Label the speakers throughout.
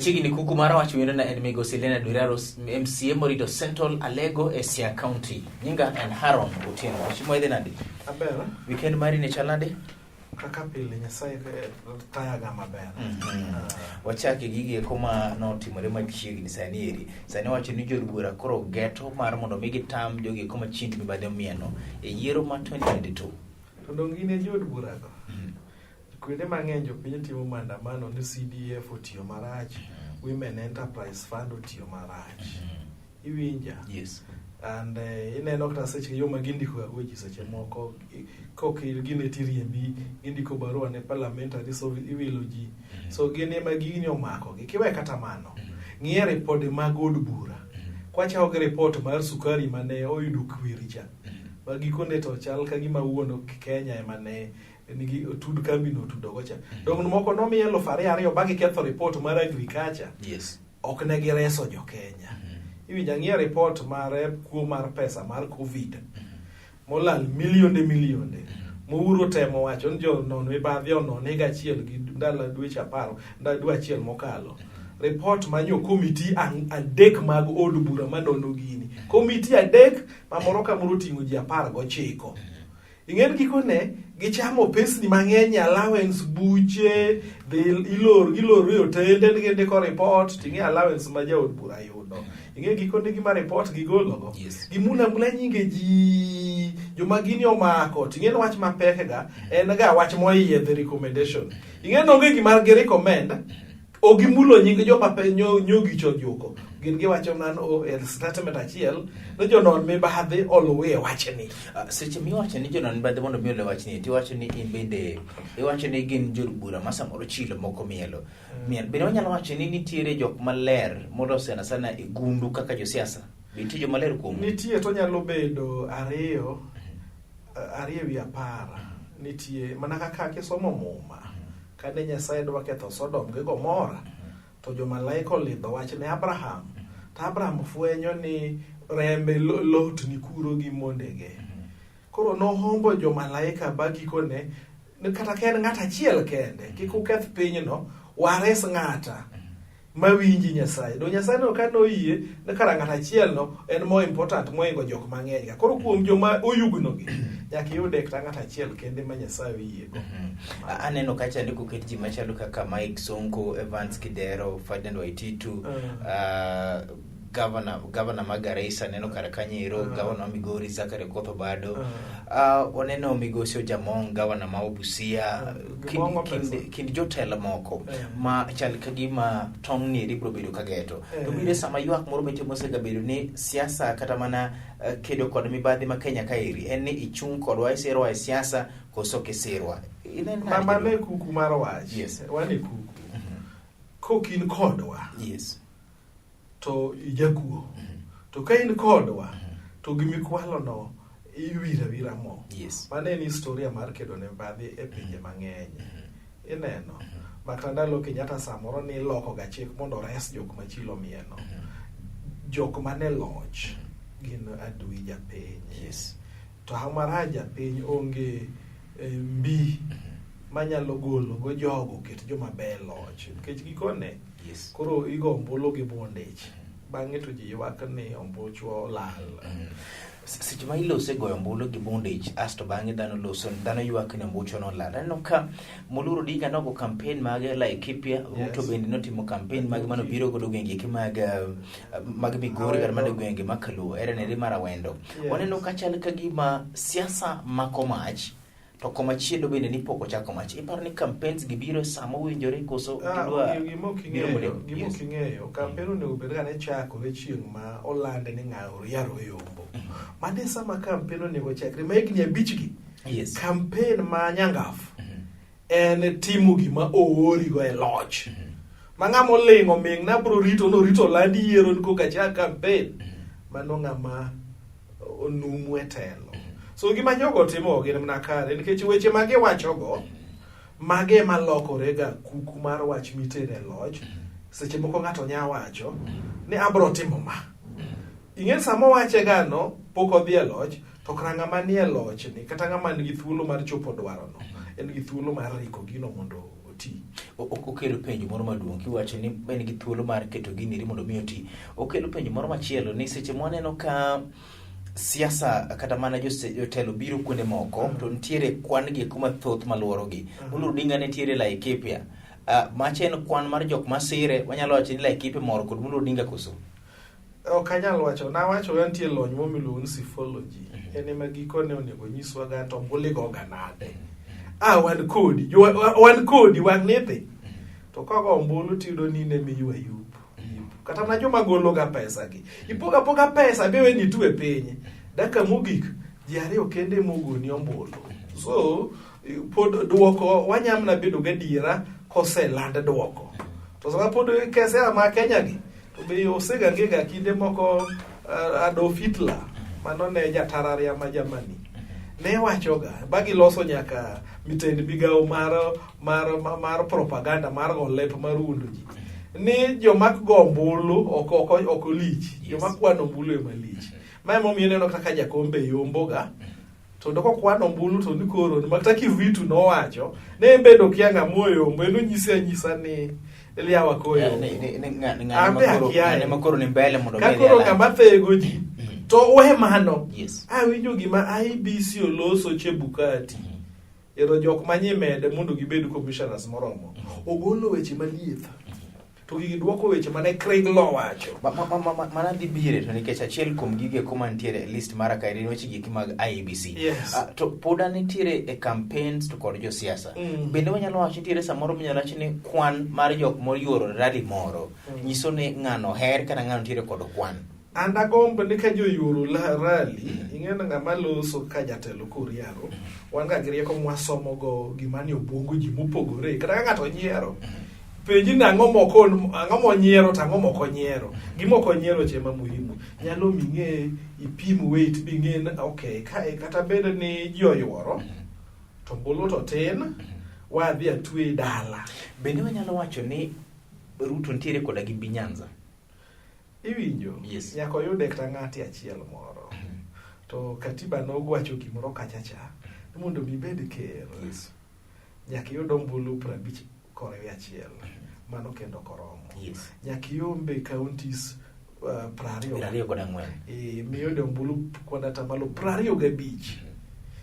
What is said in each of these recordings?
Speaker 1: Chigi Kuku Mar Wach wino na en migosi Lena Duraro MCA Morito Central Alego Siasa County. Nyinga and Haron Otieno. Wachimo idhi nadi?
Speaker 2: Abera.
Speaker 1: Weekend mari ne chalade?
Speaker 2: Kaka pile Nyasaye tayaga maber.
Speaker 1: Wachaki gigi koma notimore machiegni sani eri. Sani wacho ni jodbura koro geto mar mondo mi gitam jogi koma chindi mibadhe mieno e yiero ma 2022.
Speaker 2: To dongine jodbura go. Kwede mang'eny jopiny timo maandamano ni CDF otiyo marach, Women Enterprise Fund otiyo marach. Iwinja?
Speaker 1: Yes.
Speaker 2: And ineno kata seche yo magindiko ga weji seche moko kokil gine tiriembi indiko barua ne parliamentary so iwilo ji. So gine magini omako gi kiwe kata mano. Ng'iye report mag od bura. Kwacha og report mar sukari mane oyudo kwiricha. Magikone to chal ka gima wuono Kenya emane nigi tud kambi no tudo gocha. Dong moko no mi 2002 bagi ketho report mar agriculture.
Speaker 1: Yes.
Speaker 2: Ok ne gireso jo Kenya. Iwinja ng'iye report mar kuo mar pesa mar Covid. Molal milionde. Mouro temo wacho njo non mibadhi ono nega achiel gi ndala dweche 10, ndala dwe achiel mokalo. Report manyo committee adek mag od bura manono gini. Committee adek mamoro ka moro tingo ji 19. Ingen gikone gichamo pesni mang'eny, allowance buche, ilor yotende ngende ko report tingi allowance ma jaod bura yudo. Ingen gikone gima report gigologo.
Speaker 1: Yes.
Speaker 2: Gimula nyinge ji joma gini omako tingen wach mapek ga en ga wach moyiye the recommendation. Ingen onge gima ge recommend ogimulo nyinge joma nyogi chojuko. Gin giwacho nano statement achiel no jonon mibadhi oluwe wachni.
Speaker 1: Seche miwacho ni jonon mibadhi mondo mi ole wachni ti wacho ni in bende iwacho ni gin jodbura masamoro chilo moko mielo. Bende wanyalo wacho ni nitiere jok maler mondo sana e gundu kaka josiasa. Nitie joma ler kuom.
Speaker 2: Nitie to nyalo bedo ariyo wi 10. Nitie mana kaka kisomo muma. Kane Nyasaye dwa ketho Sodom gi Gomora to jomalaika olidho wach ne Abraham. Ta Abraham fwenyo ni rembe Lot ni kuro gi mondege. Koro nohombo jomalaika bagikone kata ken ng'ata achiel kende kik uketh pinyno wares ng'ata mawinji Nyasaye. Do Nyasaye no kano yie ne kara ng'ata achiel no en more important moingo jok mang'eny ga. Koro kuom joma oyugno gi nyaka yude kata ng'ata achiel kende ma Nyasaye yiego.
Speaker 1: Aneno kacha ndiko ket ji machalo kaka Mike Sonko, Evans Kidero, Ferdinand Waititu, Governor Magaresa neno Karakanyiro, Governor Migori Zakari Kotho Bado, waneno Migosi Ojamong, Governor Busia, kind jotelo moko ma chal kagima tong ni ribro bedo kageto. To bire sama ywak moro bete mosega bedo ni siasa kata mana kedo kod mibadhi ma Kenya kairi en ni ichung kodwa isero e siasa koso kisirwa.
Speaker 2: Mama ne Kuku Mar Wach.
Speaker 1: Yes.
Speaker 2: Wani kuku. Kokin kodwa.
Speaker 1: Yes.
Speaker 2: To ijakuo. To ka in kodwa to gimikwalo no iwira mo.
Speaker 1: Yes.
Speaker 2: Mane ni historia mar kedo ne mibadhi e pinje mang'eny. Ineno. Makandalo Kenyatta samoro ni loko ga chik mondo res jok machilo mieno. Jok mane loch gin adui japiny.
Speaker 1: Yes.
Speaker 2: To hamara japiny onge mbi manyalo golo go jogo ket joma beloch nikech gikone.
Speaker 1: Yes.
Speaker 2: Koro igo ombulu gi bondage bang'e to ji ywak ni ombuchwo lal.
Speaker 1: Seche ma ilose goyo ombulu gi bondage asto bang'e dhano ywak ni ombuchwo no lal. Aneno ka Muluru Diga nogo campaign mage Laikipia, Ruto bende notimo campaign mage mano biro godo gwenge mag Migori kata mana gwenge makaluo era nere mar Awendo. Waneno ka chal ka gima siasa mako mach to koma chiedo bende ni poko chako mach. Iparo ni campaigns gi biro sama winjore koso
Speaker 2: gidwa gimoking'eyo campaign ne ubed ne chako le chieng' ma olande ni ng'awo yaro yombo. Mane sama campaign ne go chakre maigni abichgi.
Speaker 1: Yes.
Speaker 2: Campaign ma nyangafu en timo gima oori go e loch. Mang'amo lingo ming na bro rito landi yiero nko kacha campaign. Mano ng'ama onumu etelo. So gima jogo timo gin mna kare nikech weche mage wachogo mage malokore ga Kuku Mar Wach mitere loch. Seche moko ng'ato nya wacho ni abro timo ma. Ingen samo wache gano poko dhi e loch to kranga manie loch ni kata ng'ama nigi thuolo mar chopo dwaro no en gi thuolo mar riko gino mondo oti.
Speaker 1: Okelo penjo moro maduong' kiwacho ni en gi thuolo mar keto gini mondo mi oti. Okelo penjo moro machielo ni seche mwaneno ka siasa kata mana jotelo biro kuonde moko to nitiere kwan gi kuma thoth maluoro gi. Uluru dinga ne nitiere Laikipia. Machen kwan mar jok masire wanyalo wacho ni Laikipia moro kod Uluru dinga koso.
Speaker 2: Ok anyal wacho, nawacho nitie lony momiluongo ni pseuphology. En ema gikone onego nyiswa ga to ombuligo ga nade. Wan kodi wan nithi. To kago ombulu tiyudo ni ne miywa yup. Kata na joma golo ga pesa gi. Ipoga pesa bewe ni tuwe penye. Daka mogik ji ariyo kende mogoni ombulu. So pod duoko wanyamna bedo gadiera kose land duoko. To sama pod kese ama Kenya gi to be osega ngega kinde moko Adolf Hitler mano ne jatararia ma Germany ne wachoga bagi loso nyaka mitend migao mar propaganda mar golep mar wuondo ji ni jomak go ombulu oko lich jomak kwano ombulu e malich mae momiyo neno kaka jakombe yomboga to doko kwano ombulu to ni koro ni mataki vitu no wacho ne bedo kianga moyo mbeno nyisa ni Eliawa koyo.
Speaker 1: Ngane makoro ni mbele mondo mbele.
Speaker 2: Kakoro ngamba thego ji. To we mano. Yes. Winjo gima IBC oloso Chebukati. Ero jok manyimede mondo gibed commissioners moromo. Ogolo weche malieth. To giduoko weche mane Craig Law wacho.
Speaker 1: Mana dhi bire to nikech achiel kuom gige kuma nitiere list mara kae weche gik mag IBC.
Speaker 2: Yes.
Speaker 1: To poda nitiere e campaigns to kod jo siasa. Bende wanyalo wacho nitiere samoro minyalo wacho ni kwan mar jok morioro rally moro. Nyiso ni ng'ano her kana ng'ano nitiere kod kwan.
Speaker 2: Anda gombo ni ka joyoro la rally ing'eno ng'ama loso ka jatelo koriaro. Wan ga grieko mwasomo go gimani obwongo ji mopogore. Kata ng'ato nyiero. Penji na ang'o monyiero to ang'o moko nyiero. Gimoko nyiero chema muhimu. Nyalo ming'e ipim weight bing'e okay kata bedo ni ji oyuoro to mbulu to tin wadhi atwe dala.
Speaker 1: Bende wanyalo wacho ni Ruto nitiere koda gi Binyanza.
Speaker 2: Iwinjo?
Speaker 1: Yes.
Speaker 2: Nyako yude kata ng'ati achiel moro. To katiba nogwacho gimoro kachacha mondo mibed ker.
Speaker 1: Yes.
Speaker 2: Nyaka yud ombulu 50 kore achiel. Mano kendo koromo.
Speaker 1: Yes.
Speaker 2: Nyaka yombe counties
Speaker 1: 24.
Speaker 2: Miyo de ombulu kwanda tamalo 25.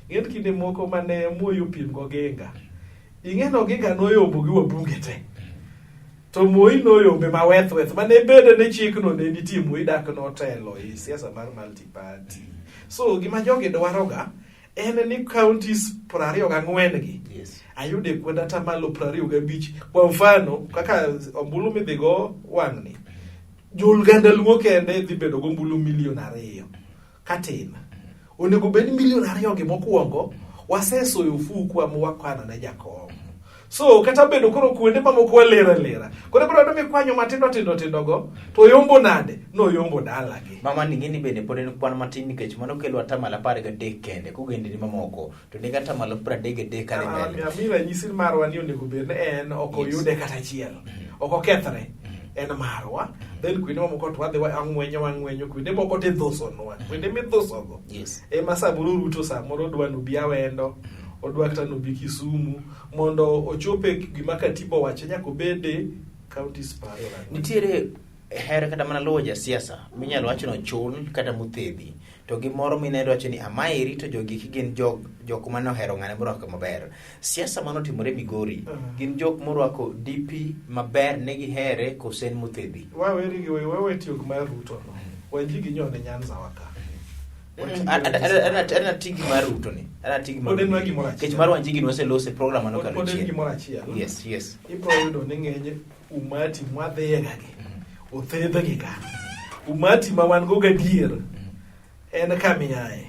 Speaker 2: Ng'et kinde moko mane moyo pim go Genga. Ing'eno Genga noyombo gi wabunge te. To moi noyombe maweth mane bedo ne chikno ne nitie moi dak no telo e siasa mar multi party. So gima jogi dwaroga en ni counties 24 gi.
Speaker 1: Yes.
Speaker 2: Ayude kwenda tamalo 25. Kwa mfano kaka ombulu midhigo wang'ni. Julganda luo kende dhi bedo go ombulu 2 million katin. Onego bed 2 million gi mokwongo wasesoyo fukwa mwakwana na jakom. So kata bedo koro kuonde mamoko walera. Koro bro mi kwanyo matindo go to yombo nade? No yombo dala gi.
Speaker 1: Mama ningeni bende pod en kwan matin nikech mano kelo atamalo 13 kende kugendni mamoko to ne atamalo 33 kale mbele.
Speaker 2: Amira nyisi marwa ni onego bed en oko yude kata achiel. Oko kethre. En marwa. Then kuinde mamoko to wadhi ang'wenyo kuinde moko te dhosonwa. Kuinde mi dhosogo.
Speaker 1: Yes.
Speaker 2: Masaburu Ruto samoro dwano biawendo. Odwa kata no bi Kisumu mondo ochope gima katiba wacho nyaka obede counties 20.
Speaker 1: Nitiere her kata mana lowo ja siasa minyalo wacho no chun kata muthedhi to gimoro minendo wacho ni amairi to jogi gin jok mane ohero ng'ane morwako maber. Siasa mano timore Migori gin jok morwako DP maber ne gihere kosen muthedhi.
Speaker 2: Wewe tiyo mar Ruto no. Wanjigi nyone Nyanza waka.
Speaker 1: Ana tigi mar Ruto ni. Ana tigi mar. Kech mar Wanjigi nwase lose program ano kalo
Speaker 2: chien. Podeni achiel.
Speaker 1: Yes.
Speaker 2: Ipo yudo ni ng'enye umati mwadhega gi. Othedha gi ka. Umati ma wan go gadier. En kamiyae.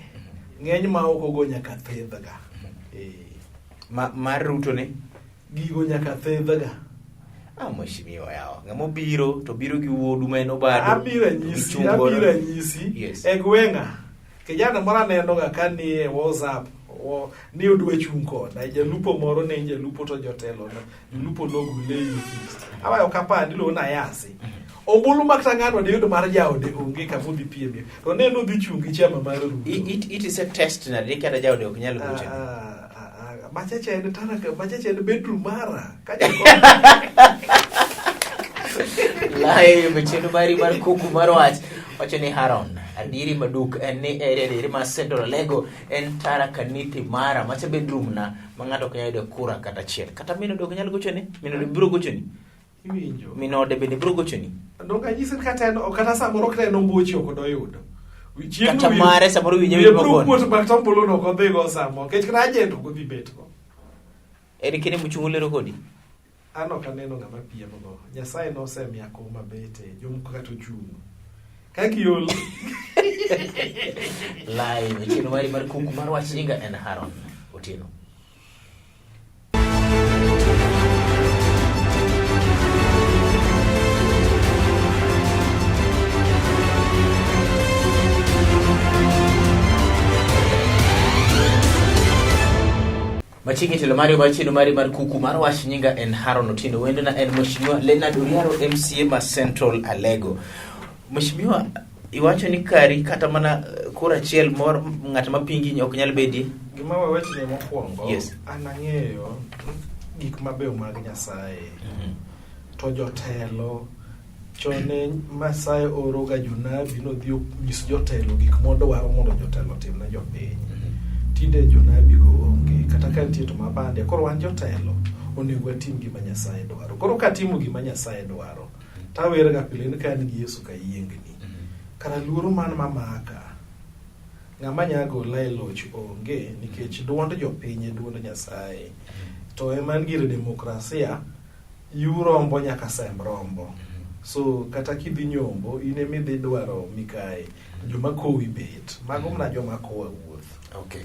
Speaker 2: Ng'eny ma oko go nyaka thedha ga.
Speaker 1: Mar Ruto ni
Speaker 2: gigo nyaka thedha ga.
Speaker 1: Mheshimiwa yao. Ngamo biro to biro gi wuodu meno bado.
Speaker 2: Abira nyisi.
Speaker 1: Yes.
Speaker 2: Egwenga. Kijana mora nendo ga kani WhatsApp ni odwe chung koda jalupo moro ne jalupo to jotelo na lupo nogule youth. Awayo kapandi lo na yasi. Ombulu makatangano de yudo mar jaode onge ka mudhi piemie. To neno dhi chungi chama mar Ruto.
Speaker 1: It is a test na de kada jaode ok nyalo gocha.
Speaker 2: machacha en tara ka machacha en bedroom mara
Speaker 1: live chenro mari mar kuku mar wach wacho ni Haron adiri maduk en ni ere ma Central Lego en tara kaniti mara macha bedroom na mangato kanya yudo kura kata chiel kata mino dog nyal gochoni mino de biro gochoni
Speaker 2: iwinjo
Speaker 1: mino de bende biro gochoni
Speaker 2: donga nyisen kata no kata samoro kata no mbochi ok doyudo
Speaker 1: kata mare samoro winyo magon
Speaker 2: puot bak tombolo no ko dhigo samo kech kana agent ko dhi bet ko
Speaker 1: eri kene muchungulero kodi
Speaker 2: ano kaneno ngama piem go Nyasaye no semia ko mabete jomko kata ochung kakiol
Speaker 1: live chino mari mar kuku mar wach nyinga en Haron Otieno. Machingi telo mari bachino mari mar kuku mar wach nyinga en Haron Otieno wendo na en mheshimiwa Leonard Oriaro MCA ma Central Alego. Mheshimiwa iwacho ni kari kata mana kura chiel mor ng'at mapingi ok nyal bedi
Speaker 2: gima wawachne mokwongo
Speaker 1: yes.
Speaker 2: Anang'eyo gik mabeyo mag Nyasaye to jotelo chone Masaye oroga jonabi no dhi nyis jotelo gik modwaro mondo jotelo timne jopiny tinde jonabi go onge kata ka nitie to mabande koro wan jotelo onego watim gima Nyasaye dwaro koro ka timo gima Nyasaye dwaro tawere ga pile ni kan gi Yesu ka yiengni kara luoro man mamaka ng'ama nyago lailoch onge nikech duond jopiny duond Nyasaye to eman gir demokrasia yurombo nyaka sembrombo so kata kidhi nyombo ine midhi dwaro mikae joma kowi bet mago mna joma kowa wuoth
Speaker 1: okay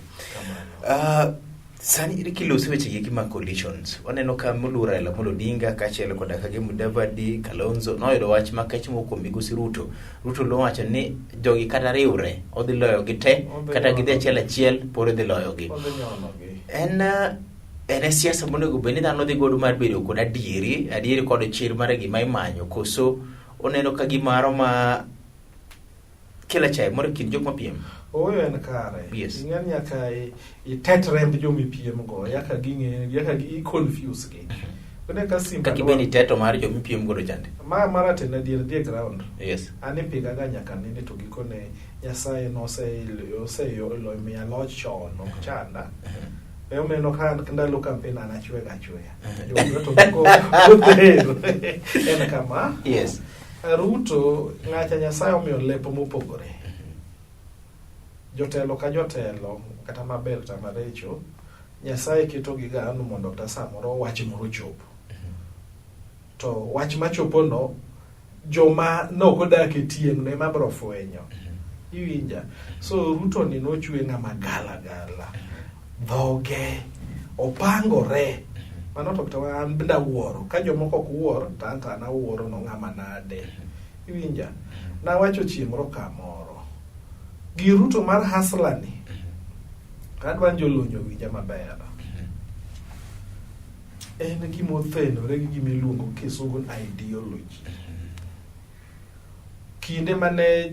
Speaker 1: sani ikiloso weche gi ma coalitions waneno ka Muluora ela Odinga kachiel koda kage Mudavadi Kalonzo noyudo wach makech moko migosi Ruto lo wacho ni jogi kata riwre odhi loyo gi te kata gidhi achiel por dhi loyo gi en siasa monego beni dhano dhi godo mar bedo kod adieri kod chir mar gima imanyo koso oneno ka gimaro ma kila chai moro kin jok mapiem
Speaker 2: oyo en kare
Speaker 1: yes.
Speaker 2: Ing'en nyaka itet remb jomi piem go yaka gi confuse gi kone ka simba
Speaker 1: kaki beni teto mar jomi piem go jande
Speaker 2: mara tena die ground
Speaker 1: yes
Speaker 2: ani piga ga nyaka nini to gikone Nyasaye no se yo lo mi aloch chon no chanda Eo meno kan ndalo campaign anachwe jo to ko en kama
Speaker 1: yes
Speaker 2: Ruto ng'acha Nyasaye omiyo lepo mopogore jotelo ka jotelo kata maber kata marecho Nyasaye keto gi gano mondo kata samoro wach moro chopo to wach machopo no joma nokodak e tieng' ne mabro fwenyo iwinja so Ruto ni nochwe ng'ama gala dhoge opangore mano to kata an benda wuoro ka jomoko ok wuoro tanta na wuoro no ng'ama nade iwinja na wacho chiemro kamoro gi Ruto mar hasla ni kadwan jolonyo winja maber en gimo thenore gi gimiluongo kisungu ideology kinde mane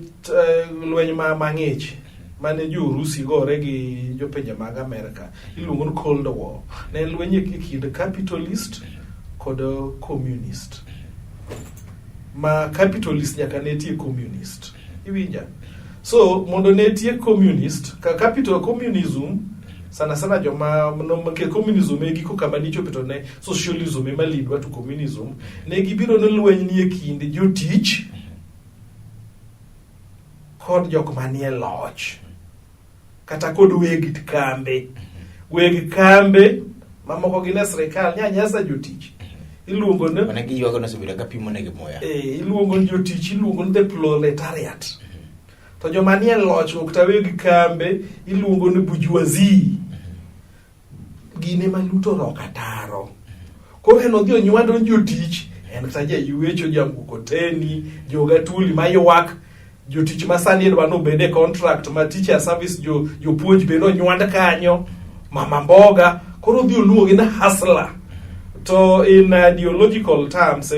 Speaker 2: lweny mang'ich mane jo-Urusi gore gi jopinje mag Amerika iluongo ni Cold War ne lweny e kind capitalist kod communist ma capitalist nyaka ne tie communist iwinja so mondo ne tie communist ka capital communism sana joma no ke communism e giko kama ni chopito ne socialism e malidwa to communism ne gibiro ne lweny ni e kind jotich kod jok manie loch kata kod weg kambe mamoko gine sirikal nyanyasa jotich iluongo ne
Speaker 1: mana gi yogo no subira ka pimo ne gi moya
Speaker 2: iluongo ni jotich iluongo ni the proletariat to joma nie loch ok ta weg kambe iluongo ni bourgeoisie gine maluto rokataro ko heno dio nywando jotich en kata ja yuecho jamukoteni jogatuli mayuak jotich masani edwa no bede contract ma teacher service jopuonj be no nywand kanyo mama mboga koro dhi oluogi na hustler to in ideological terms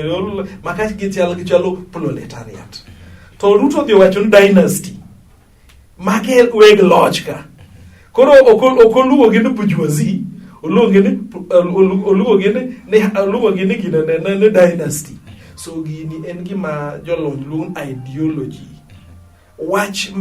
Speaker 2: makach gichalo proletariat to Ruto dhi wacho dynasty mage weg loch ka koro okoluogi ni bourgeoisie oluonge ni gino ne dynasty. So gini en gima jolony luong ideology, wach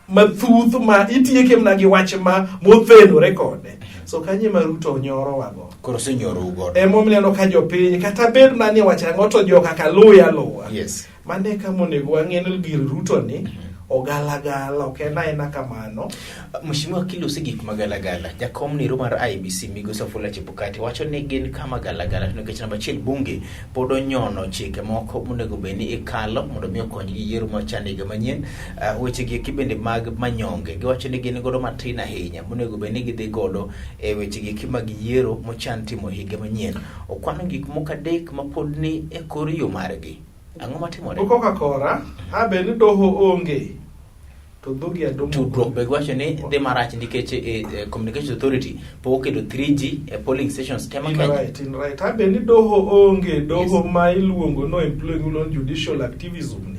Speaker 2: mathuth ma itieke mna gi wach mothenore kode. So kanye ma Ruto nyoro wago
Speaker 1: koro senyoro ugo
Speaker 2: emomiyo ka jopiny kata bed manie wach ang'o to joka kaluya.
Speaker 1: Yes,
Speaker 2: mane kama onego wang'en gir Ruto ni ogalagala ok en aena kamano.
Speaker 1: Mheshimiwa kilose gik magalagala, jakom nero mar IBC Migosi Wafula Chebukati wacho ni gin kama galagala nikech namba achiel bunge pod onyono chike moko monego beni ikalo mondo mi okony gi yiero machane higa manyien. Weche gi kibende mag manyonge giwacho ni gin godo matin ahinya monego beni gidhi godo e weche gi mag yiero mochan timo higa manyien. Okwano gik moko adek mapod ni e kor yo margi. Ang'o matimore?
Speaker 2: Koka kora habe ni doho onge to dhogi adomo
Speaker 1: tudruok be gwacho ni dhi marach nikech Communication Authority pok oketo 3G polling stations tema Kenya.
Speaker 2: Right. Habe ni doho onge, doho ma iluongo no employing judicial activism ni.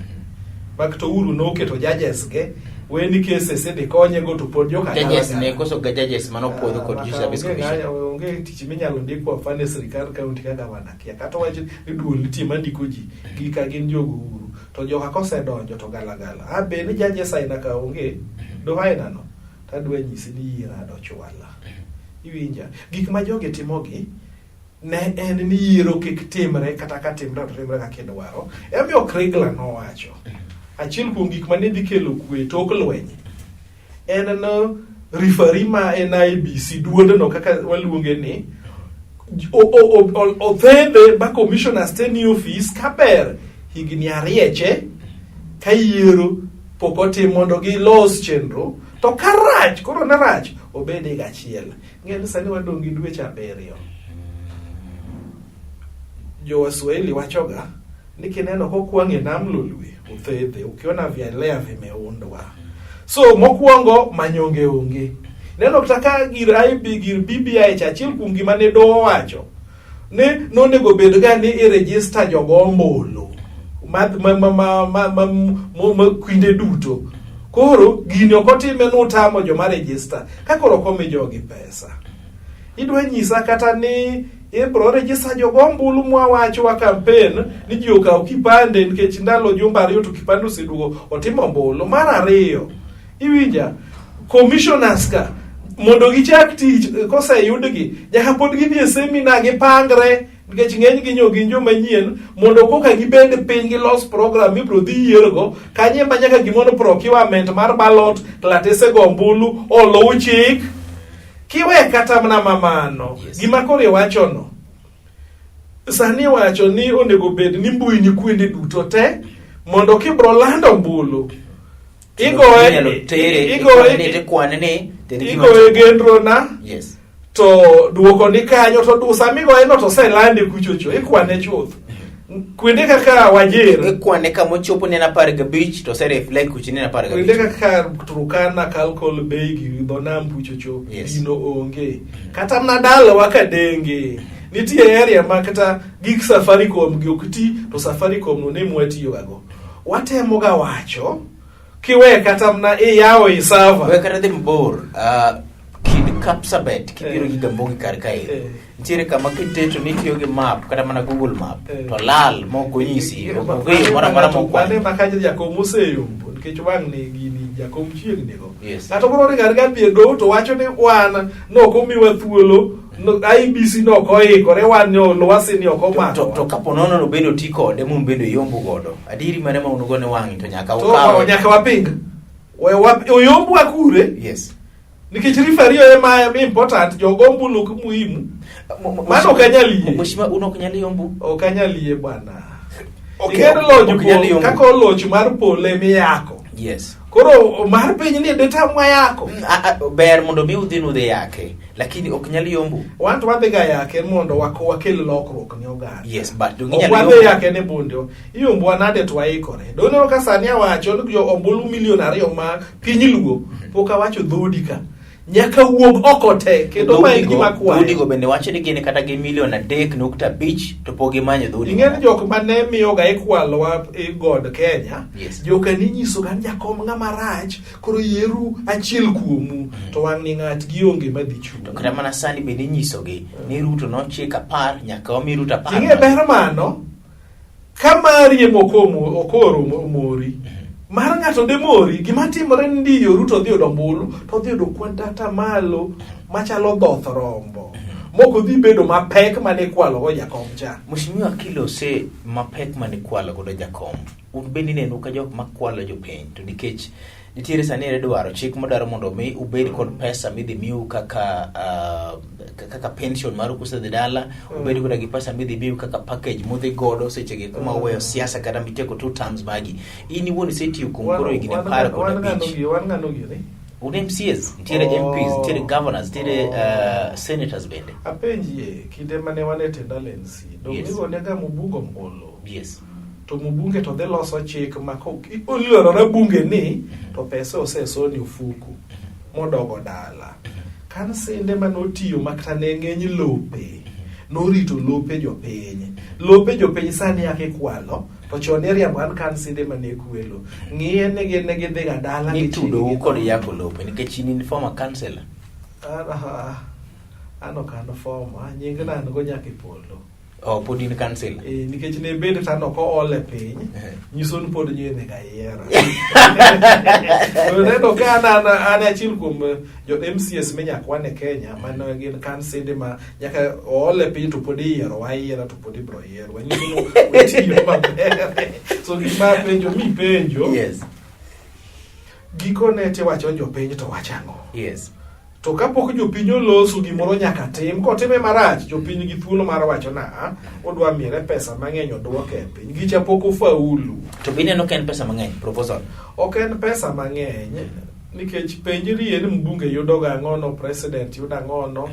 Speaker 2: Bak to uru no keto judges ge weni cases de konye go to pod joka
Speaker 1: judges ne koso ga judges mano podho kod Judicial Service Commission.
Speaker 2: Onge tich minyalo ndiko afane sirikal county kaka wanakia kata wach ni duol nitie mandiko ji gi ka gin jogo uru to joka kosedonjo to galagala. Habe ni judges aina ka onge do aina no tadwe nyisi ni ira do chwala. Iwinja gik ma joge timogi ne en ni yiero kik timre kata ka timre to timre ka kidwaro. Emiyo Kregla no wacho achiel kuom gik mane dhi kelo kwe tok lweny en no referee ma en IBC duonde no kaka waluonge ni othedhe ba commissioner stay office kaber higni arieche ka yiero pokotim mondo gi los chenro to karach koro na rach obede gachiel. Ng'eni sani wadongi dweche 7 jo Waswahili wachoga ni kineno kokwang'e nam Lolwe uthedhe ukiona vyalea vimeundwa. So mokwongo manyonge onge. Neno kutaka gir BBI chachiel kuom gima ne doho wacho ne nonego bed ga ni i-register jogo ombulu kwinde duto. Koro gini okotime nutamo joma register ka koro komi jogi pesa. Idwa nyisa kata ni ibro register jogo ombulu mwa wacho wa campaign ni ji okaw kipande nikech ndalo jumba ariyo to kipande osedugo otimo ombulu. Mar ariyo iwinja commissioners ka mondo gichak tich koseyudgi nyaka pod gidhi e seminar gipangre nikech ng'eny gi nyoginjo manyien mondo koka gibed piny gi los program ibro dhi yiergo kanye ma nyaka gimono procurement mar ballot klatese go ombulu oluw chik. Kiwe kata mna mamano gima kore wacho no sani wacho ni onego bed ni mbui ni kwende duto te mondo kibro lando ombulu igoe gendro na.
Speaker 1: Yes.
Speaker 2: To duoko ni kanyo to dusa migoe no to selande kuchocho ikwane chuth kwende kaka Wajir
Speaker 1: ikwane kama chopo ni na 15 to se reflect kuchini na 15
Speaker 2: kwende kaka Turkana Kalkol Bay gi Donam kuchocho ino onge kata mnadalo wakadenge nitie area ma kata gik Safaricom gi okti to Safaricom no ne mwatiyo gago watemo ga wacho kiwe kata mna yawo isava
Speaker 1: we kata dem bor kid Kapsabet kibiro gi gambogi kar kae ntiere kama kiteto nitiyo gi map kata mana Google Map to lal moko nyisi ogeyo mara moko
Speaker 2: kwande makaje Jakom oseyombo nikech wang' ni gini Jakom chiegni go.
Speaker 1: Yes.
Speaker 2: Kata moro gar gambie do to wacho ni wan no komiwa thuolo no IBC no koikore wan no lwasi ni okomako
Speaker 1: to kaponono no bedo tikode mum bedo yombo godo adiri mane ma unugo ne wangi to nyaka
Speaker 2: ukawe to nyaka waping oyombo akure.
Speaker 1: Yes.
Speaker 2: Nikech referee ema important jogombulu muhimu mano okanyaliye
Speaker 1: mheshimiwa uno okanyaliye ombu
Speaker 2: okanyaliye bwana ikendo lojo kako locho mar pole mi yako.
Speaker 1: Yes.
Speaker 2: Koro mar piny ni deta mwa yako
Speaker 1: ber mondo mi udhi nudhe yake lakini okanyaliye ombu
Speaker 2: wanto wadhiga yake mondo wakel lokruok ni oganda.
Speaker 1: Yes, but
Speaker 2: wadhi yake ne bondo iyo mbwa nade twaikore dono ka sani awacho ni jo ombulu milion 2 ma piny luo poka wacho dhodika nyaka wuog oko te kendo ma en gima kwayo.
Speaker 1: Dhodigo bende wacho ni gin kata gi milion 3.5 to pok gimanyo dhodi.
Speaker 2: Ing'en jok mane miyoga ikwalowa e God Kenya,
Speaker 1: Yes.
Speaker 2: joka ni nyiso gan jakom ng'ama rach, koro yeru achiel kuomu, to wang' ni ng'at gionge madhi chung'.
Speaker 1: To kata mana sani bende inyisogi ni Ruto nochik 10 nyaka omi Ruto 10.
Speaker 2: Ing'e ber mano, ka mari okoro mori, mar ng'ato de mori, gima timore ndiyo Ruto dhi yudo ombulu, to dhi yudo kwanta malo machalo dhoth rombo. Moko dhi bedo mapek mane kwalo go jakom cha.
Speaker 1: Mheshimiwa Kilo se mapek mane kwalo godo jakom. Un bende neno ka jok makwalo jopiny to nikech nitiere sani dwaro chik modaro mondo mi ubed kod pesa midhi miu kaka pension mar kusedhi dala, ubed koda gi pesa midhi miu kaka package mudhi godo seche gi kuma weyo siasa kata miteko 2 terms magi. Ini wuon setiyo kumburo igine para koda beach.
Speaker 2: Wan ng'ano gini.
Speaker 1: Un MCs, nitiere MPs, nitiere governors, nitiere senators bende.
Speaker 2: Apenjie, kinde mane wane tenda lensi, domigo nega mubungo mbolo.
Speaker 1: Yes.
Speaker 2: To mubunge to dhi loso chik ma oluorore bunge ni to pesa osesoni ufuku modogo dala. Kan sinde manotiyo makta ne ng'eny lope, norito lope jopiny. Lope jopiny sani yake kwalo, to chon eriambo an kan sinde mane kwelo. Ng'iye negi dhiga dala
Speaker 1: Ni tudo kod yako lope nikech in former councillor.
Speaker 2: Ano kano former, nying na an go nyaka polo.
Speaker 1: Pod in councillor.
Speaker 2: Nikech ne bedo tano ko ole piny, nyiso ni pod nyene ga yiera. Neno ka an achiel kuom jo MCS menyakwane Kenya, mano gin kansede ma nyaka ole piny to pod yiero, wayiera to pod ibro yiero. Wanyiso ni wetiyo maber. So gima penjo.
Speaker 1: Yes.
Speaker 2: Giko ne tiwacho jopiny to wachango.
Speaker 1: Yes.
Speaker 2: To kapok jopiny oloso gimoro nyaka tim, kotime marach, jopiny gi thuolo mar wacho na, odwa mire pesa mang'eny odwoke e piny. Gicha pok ofaulu.
Speaker 1: To bine no ken pesa mang'eny, proposal?
Speaker 2: Ok en pesa mang'eny, nikech penjri en mbunge yudo ga ng'ono, president yudo ng'ono,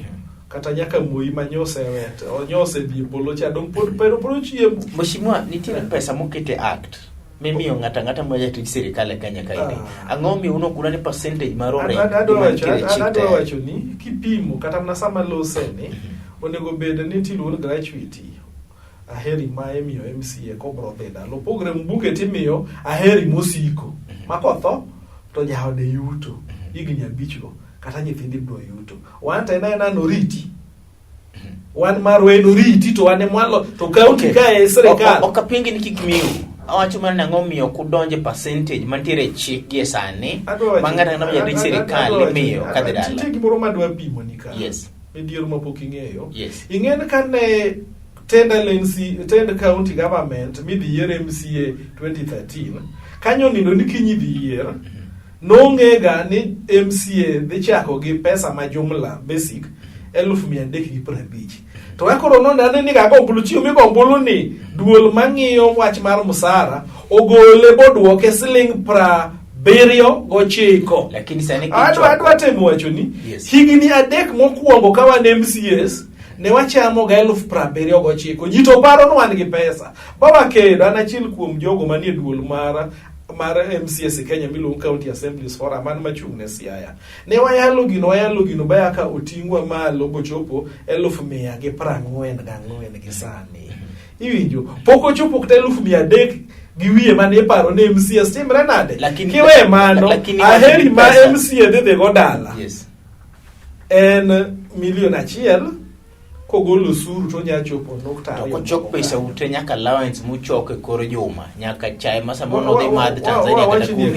Speaker 2: kata nyaka Moi manyose wet, onyose dhi bolo cha dong pod pero chiemo.
Speaker 1: Mheshimiwa, nitiere pesa mokete act. Mimiyo ng'ata moja tij sirikal e Kenya kaide. Ang'o mi uno kuna ni percentage mar ore?
Speaker 2: Adwa wacho ni kipimo kata mana sama lose ni onego bed ni tiluor gratuity. Aheri ma emiyo MCA kobro beda. Lo program mbunge timiyo aheri mosiko. Makotho to jaode yuto. Igni abichgo kata nyithindi bro yuto. Wan tena noriti. Wan marwe noriti to wane mwalo to county ka e sirikal.
Speaker 1: Okapingi ni kikimiu. Awacho mana ng'o miyo kudonje percentage mantiere chik gi sani mang'ata na jadi sirikal miyo kadhi dala.
Speaker 2: Nitie gimoro madwa pimo ni ka.
Speaker 1: Yes.
Speaker 2: Midiero mapok ing'eyo.
Speaker 1: Yes.
Speaker 2: Ing'en kane tend county government midhi yier MCA 2013 kanyo nindo ni kinyi dhi yier nong'ega ni MCA dhi chako gi pesa ma jumla basic 350. To akoro nonane ni gago ombulu chiyo migo ombulu ni duol mang'iyo wach mar musara ogole bodwoke $79.
Speaker 1: Lakini sani
Speaker 2: adwa temo wacho ni higni 3 mokwongo ka wan MCS ne wachamo ga 79,000. Ji to paro no wan gi pesa. Baba kedo an achiel kuom jogo manie duol mar MCS Kenya miluongo County Assemblies Forum man machung' ne Siaya. Ne wayalo gino baya ka otingwa malo bochopo 144 gi sani. Iwinjo pok ochopo kata 300 gi wiye mane paro ne MCS timre nade. Kiwe mano aheri ma MCA dhi go dala.
Speaker 1: Yes.
Speaker 2: En $1,000,000 kogolo suru to nya chopo nokta.
Speaker 1: To kochok pesa ute nyaka allowance muchoke koro juma nyaka chai masa mono dhi madh Tanzania kata kumi.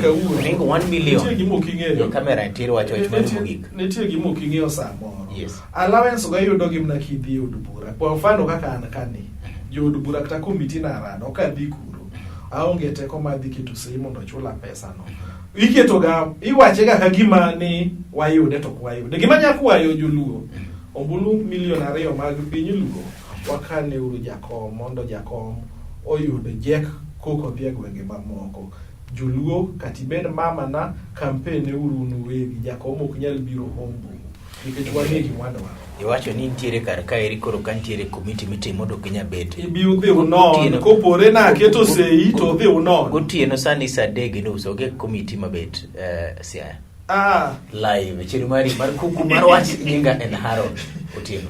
Speaker 1: Ringo 1 million.
Speaker 2: Nitie gimo king'eyo.
Speaker 1: Kamera nitiere wacho mogik.
Speaker 2: Nitie gimo king'eyo samoro.
Speaker 1: Yes.
Speaker 2: Allowance ga yudo gimna kidhi od bura. Kwa mfano kaka an kani. Jod bura kata komiti na rado ka dhi kuro. Aonge teko madhi keto sei mondo chula pesa no. Iketo ga iwache ga gima ni wayude to kwayude. Gima nyakwayo joluo. Ombulu $2,000,000 mag piny luo wakane uru jakom mondo jakom oyudo jek koko pia gwenge mamoko. Joluo katibed mama na kampeni uru nuwegi jakom ok nyal biro hombu nikech wanegi mwanwa.
Speaker 1: Iwacho ni nitiere kar ka eri koro kantiere komiti mitimo do Kenya bet.
Speaker 2: Ibi udhi unon kopore na keto sei to udhi unon.
Speaker 1: Gotieno sani saa 3:30 oge komiti mabet Siaya. live chenro mari mar Kuku Mar Wach nyinga en Harold Otieno.